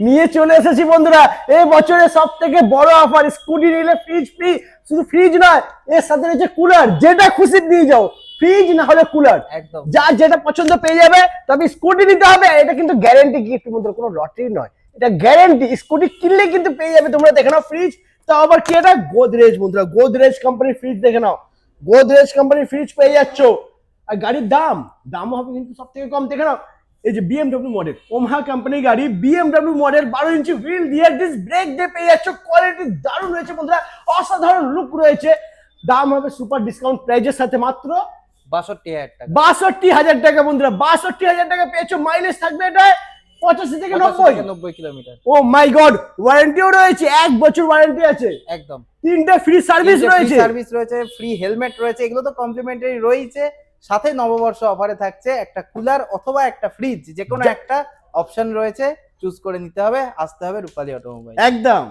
নিয়ে চলে এসেছি বন্ধুরা এই বছরে সব থেকে বড় অফার, স্কুটি নিলে ফ্রিজ ফ্রি। শুধু ফ্রিজ নয়, এর সাথে রয়েছে কুলার, যেটা খুশি নিয়ে যাও, ফ্রিজ না হলে কুলার, একদম যার যেটা পছন্দ পেয়ে যাবে। তবে স্কুটি নিতে হবে, এটা কিন্তু গ্যারেন্টি গিফট বন্ধুরা, কোনো লটারি নয়, এটা গ্যারেন্টি। স্কুটি কিনলে কিন্তু পেয়ে যাবে। তোমরা দেখে নাও ফ্রিজ, তা আবার কি, এটা গোদরেজ বন্ধুরা, গোদরেজ কোম্পানির ফ্রিজ দেখে নাও, গোদরেজ কোম্পানির ফ্রিজ পেয়ে যাচ্ছ। আর গাড়ির দামও হবে কিন্তু সব থেকে কম। দেখে নাও, এই যে বিএমডব্লিউ মডেল, ওমহা কোম্পানির গাড়ি, বিএমডব্লিউ মডেল 12 ইঞ্চি হুইল দিয়ে ডিস্ক ব্রেক দিয়ে পেয়ে যাচ্ছ। কোয়ালিটি দারুণ রয়েছে বন্ধুরা, অসাধারণ লুক রয়েছে। দাম হবে সুপার ডিসকাউন্ট প্রাইজের সাথে মাত্র 62,000 টাকা। 62,000 টাকা বন্ধুরা, 62,000 টাকা পেয়েছো। মাইলেজ থাকবে এটা 85 থেকে 90 কিলোমিটার। ও মাই গড, ওয়ারেন্টিও রয়েছে, 1 বছর ওয়ারেন্টি আছে, একদম 3টে ফ্রি সার্ভিস রয়েছে, সার্ভিস রয়েছে, ফ্রি হেলমেট রয়েছে, এগুলো তো কমপ্লিমেন্টারি রয়েছে। সাথে নববর্ষ অফারে থাকছে একটা কুলার অথবা একটা ফ্রিজ, যে কোনো একটা অপশন রয়েছে, চুজ করে নিতে হবে, আসতে হবে রূপালী অটোমোবাইল। একদম।